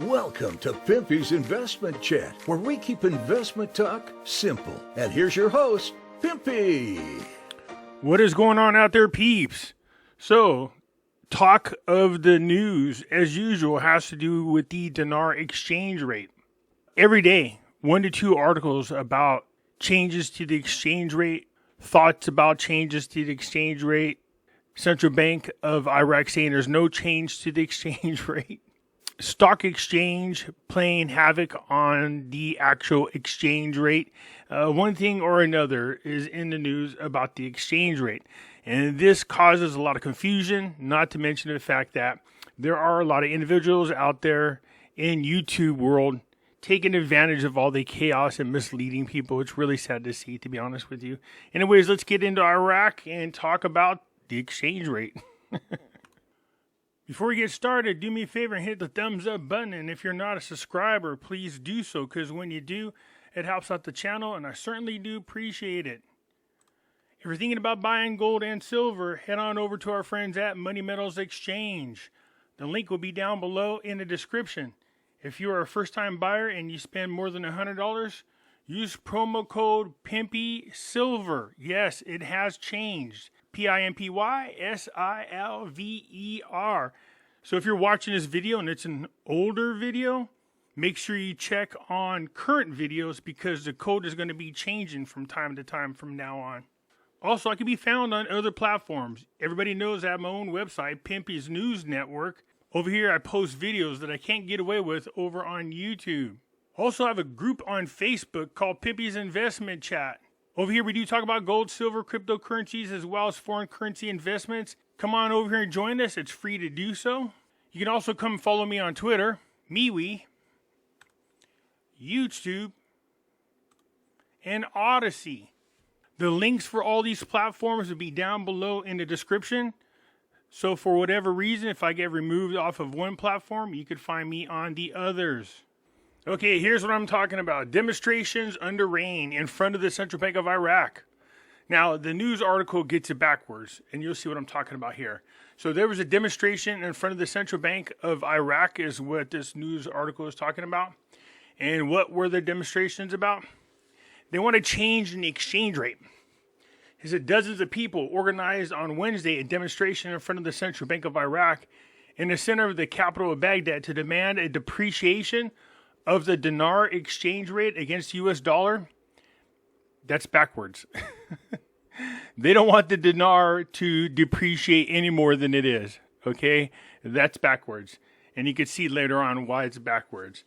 Welcome to Pimpy's Investment Chat, where we keep investment talk simple. And here's your host, Pimpy. What is going on out there, peeps? So, talk of the news, as usual, has to do with the dinar exchange rate. Every day, 1 to 2 articles about changes to the exchange rate, thoughts about changes to the exchange rate, Central Bank of Iraq saying there's no change to the exchange rate, stock exchange playing havoc on the actual exchange rate. One thing or another is in the news about the exchange rate. And this causes a lot of confusion, not to mention the fact that there are a lot of individuals out there in YouTube world taking advantage of all the chaos and misleading people. It's really sad to see, to be honest with you. Anyways, let's get into Iraq and talk about the exchange rate. Before we get started, do me a favor and hit the thumbs up button. And if you're not a subscriber, please do so, because when you do, it helps out the channel, and I certainly do appreciate it. If you're thinking about buying gold and silver, head on over to our friends at Money Metals Exchange. The link will be down below in the description. If you are a first-time buyer and you spend more than $100, use promo code Pimpy Silver. Yes, it has changed. PIMPY-SILVER. So if you're watching this video and it's an older video, make sure you check on current videos, because the code is going to be changing from time to time from now on. Also, I can be found on other platforms. Everybody knows I have my own website, Pimpy's News Network. Over here, I post videos that I can't get away with over on YouTube. Also, I have a group on Facebook called Pimpy's Investment Chat. Over here, we do talk about gold, silver, cryptocurrencies, as well as foreign currency investments. Come on over here and join us. It's free to do so. You can also come follow me on Twitter, MeWe, YouTube, and Odyssey. The links for all these platforms will be down below in the description. So for whatever reason, if I get removed off of one platform, you could find me on the others. Okay, here's what I'm talking about. Demonstrations under rain in front of the Central Bank of Iraq. Now, the news article gets it backwards, and you'll see what I'm talking about here. So there was a demonstration in front of the Central Bank of Iraq is what this news article is talking about. And what were the demonstrations about? They want to change the exchange rate. He said dozens of people organized on Wednesday a demonstration in front of the Central Bank of Iraq in the center of the capital of Baghdad to demand a depreciation of the dinar exchange rate against the U.S. dollar. That's backwards. They don't want the dinar to depreciate any more than it is. Okay? That's backwards. And you can see later on why it's backwards.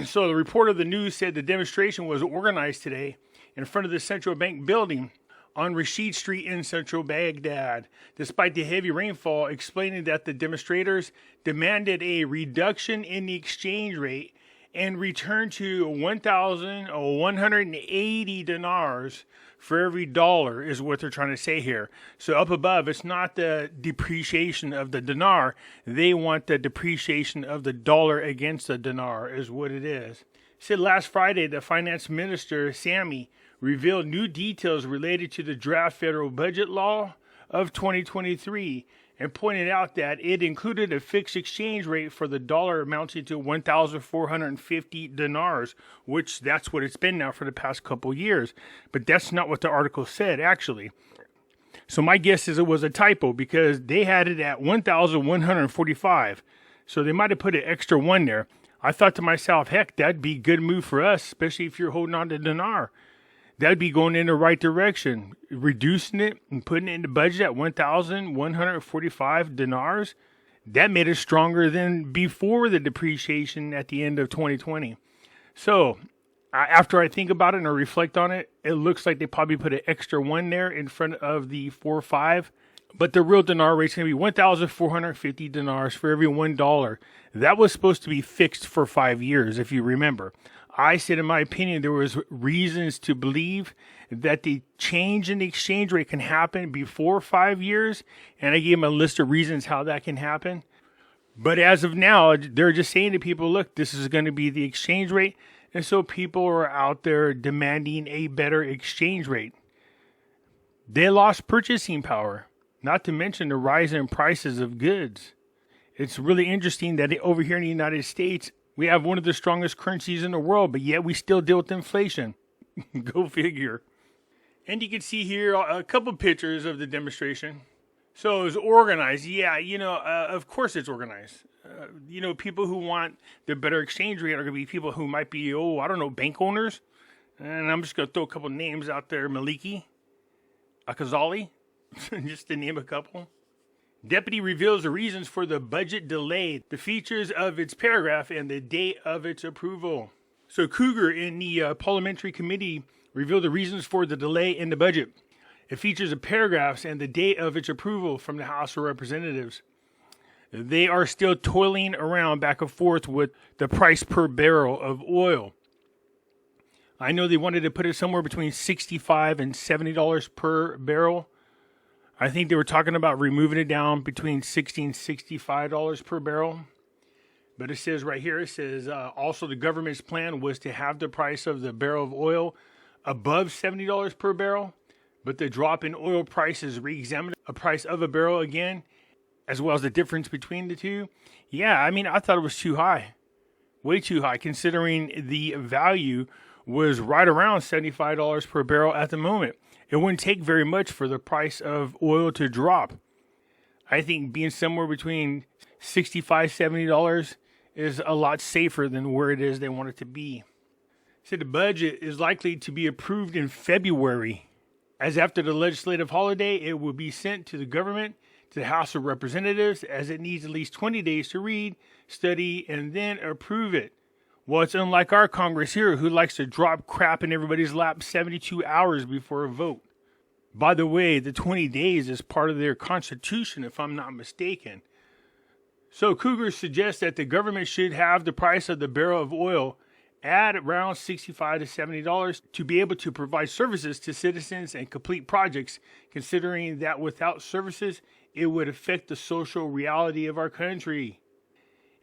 So the report of the news said the demonstration was organized today in front of the Central Bank building on Rashid Street in central Baghdad, despite the heavy rainfall, explaining that the demonstrators demanded a reduction in the exchange rate and return to 1,180 dinars for every dollar is what they're trying to say here. So up above, it's not the depreciation of the dinar. They want the depreciation of the dollar against the dinar is what it is. Said last Friday, the finance minister, Sami, revealed new details related to the draft federal budget law of 2023 and pointed out that it included a fixed exchange rate for the dollar amounting to 1,450 dinars, which that's what it's been now for the past couple years. But that's not what the article said, actually. So my guess is it was a typo, because they had it at 1,145. So they might have put an extra one there. I thought to myself, heck, that'd be a good move for us, especially if you're holding on to dinar. That'd be going in the right direction. Reducing it and putting it in the budget at 1,145 dinars. That made it stronger than before the depreciation at the end of 2020. So, after I think about it and I reflect on it, it looks like they probably put an extra one there in front of the 4.5. But the real dinar rate is going to be 1,450 dinars for every $1. That was supposed to be fixed for 5 years, if you remember. I said, in my opinion, there was reasons to believe that the change in the exchange rate can happen before 5 years. And I gave them a list of reasons how that can happen. But as of now, they're just saying to people, look, this is going to be the exchange rate. And so people are out there demanding a better exchange rate. They lost purchasing power, not to mention the rise in prices of goods. It's really interesting that over here in the United States, We have one of the strongest currencies in the world, but yet we still deal with inflation. Go figure. And you can see here a couple pictures of the demonstration. So it was organized. Yeah, of course it's organized. People who want the better exchange rate are going to be people who might be, bank owners. And I'm just going to throw a couple names out there. Maliki, Akazali, just to name a couple. Deputy reveals the reasons for the budget delay, the features of its paragraph, and the date of its approval. So Cougar in the parliamentary committee revealed the reasons for the delay in the budget. It features the paragraphs and the date of its approval from the House of Representatives. They are still toiling around back and forth with the price per barrel of oil. I know they wanted to put it somewhere between $65 and $70 per barrel. I think they were talking about removing it down between $60 and $65 per barrel. But it says right here, also the government's plan was to have the price of the barrel of oil above $70 per barrel. But the drop in oil prices re-examined a price of a barrel again, as well as the difference between the two. Yeah, I thought it was too high. Way too high, considering the value was right around $75 per barrel at the moment. It wouldn't take very much for the price of oil to drop. I think being somewhere between $65, $70 is a lot safer than where it is they want it to be. So the budget is likely to be approved in February. As after the legislative holiday, it will be sent to the government, to the House of Representatives, as it needs at least 20 days to read, study, and then approve it. Well, it's unlike our Congress here, who likes to drop crap in everybody's lap 72 hours before a vote. By the way, the 20 days is part of their constitution, if I'm not mistaken. So Cougar suggests that the government should have the price of the barrel of oil at around $65 to $70 to be able to provide services to citizens and complete projects, considering that without services, it would affect the social reality of our country.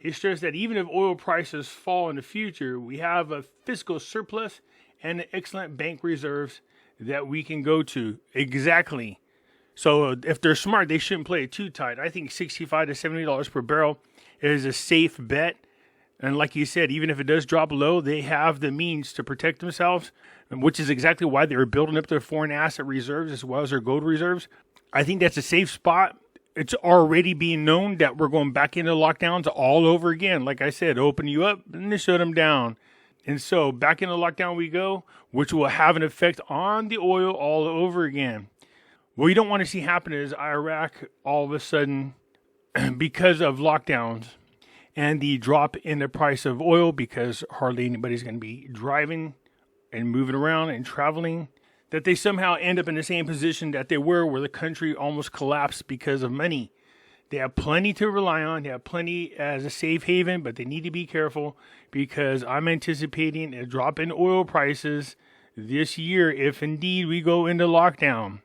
It stressed that even if oil prices fall in the future, we have a fiscal surplus and excellent bank reserves that we can go to. Exactly. So if they're smart, they shouldn't play it too tight. I think $65 to $70 per barrel is a safe bet. And like you said, even if it does drop low, they have the means to protect themselves, which is exactly why they were building up their foreign asset reserves as well as their gold reserves. I think that's a safe spot. It's already being known that we're going back into lockdowns all over again. Like I said, open you up and then shut them down. And so back into lockdown we go, which will have an effect on the oil all over again. What you don't want to see happen is Iraq all of a sudden, because of lockdowns and the drop in the price of oil, because hardly anybody's going to be driving and moving around and traveling, that they somehow end up in the same position that they were, where the country almost collapsed because of money. They have plenty to rely on. They have plenty as a safe haven, but they need to be careful, because I'm anticipating a drop in oil prices this year if indeed we go into lockdown.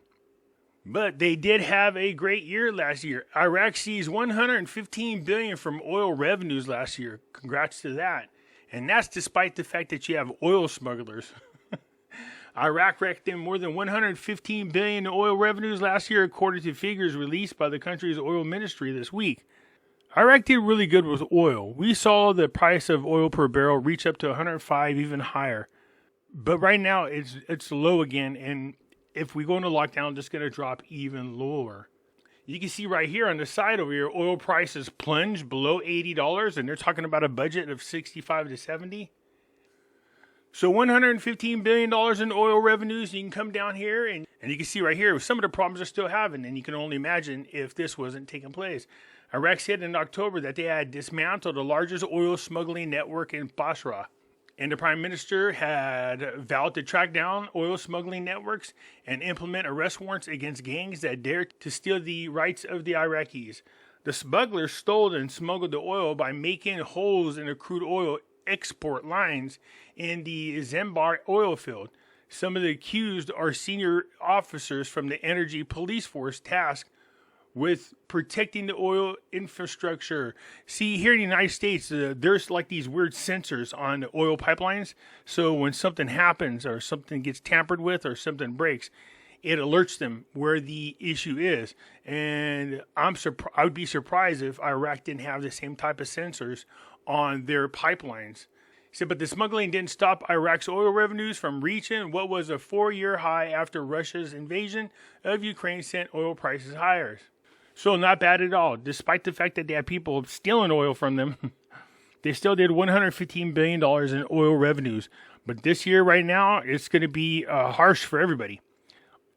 But they did have a great year last year. Iraq seized $115 billion from oil revenues last year. Congrats to that. And that's despite the fact that you have oil smugglers. Iraq racked in more than $115 billion in oil revenues last year, according to figures released by the country's oil ministry this week. Iraq did really good with oil. We saw the price of oil per barrel reach up to $105, even higher. But right now, it's low again, and if we go into lockdown, it's going to drop even lower. You can see right here on the side over here, oil prices plunged below $80, and they're talking about a budget of $65 to $70. So $115 billion in oil revenues. You can come down here and you can see right here some of the problems they're still having. And you can only imagine if this wasn't taking place. Iraq said in October that they had dismantled the largest oil smuggling network in Basra. And the prime minister had vowed to track down oil smuggling networks and implement arrest warrants against gangs that dare to steal the rights of the Iraqis. The smugglers stole and smuggled the oil by making holes in the crude oil export lines in the Zembar oil field. Some of the accused are senior officers from the Energy Police Force tasked with protecting the oil infrastructure. See, here in the United States, there's like these weird sensors on the oil pipelines. So when something happens or something gets tampered with or something breaks, it alerts them where the issue is. And I would be surprised if Iraq didn't have the same type of sensors on their pipelines. He said, but the smuggling didn't stop Iraq's oil revenues from reaching what was a 4-year high after Russia's invasion of Ukraine sent oil prices higher. So not bad at all. Despite the fact that they had people stealing oil from them, they still did $115 billion in oil revenues. But this year right now, it's going to be harsh for everybody.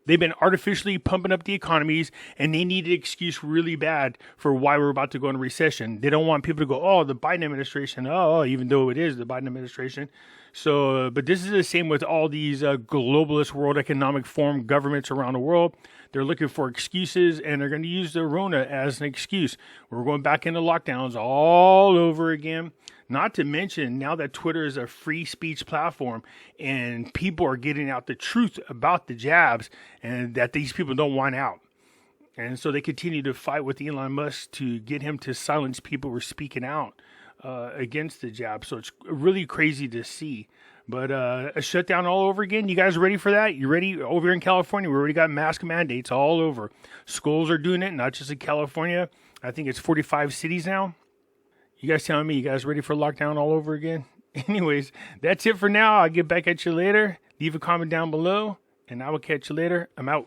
They've been artificially pumping up the economies, and they need an excuse really bad for why we're about to go into recession. They don't want people to go, oh, the Biden administration, even though it is the Biden administration. So, but this is the same with all these globalist World Economic Forum governments around the world. They're looking for excuses, and they're going to use the RONA as an excuse. We're going back into lockdowns all over again. Not to mention, now that Twitter is a free speech platform and people are getting out the truth about the jabs and that these people don't want out. And so they continue to fight with Elon Musk to get him to silence people who are speaking out against the jab. So it's really crazy to see. But a shutdown all over again. You guys ready for that? You ready? Over here in California, we already got mask mandates all over. Schools are doing it, not just in California. I think it's 45 cities now. You guys telling me you guys ready for lockdown all over again? Anyways, that's it for now. I'll get back at you later. Leave a comment down below, and I will catch you later. I'm out.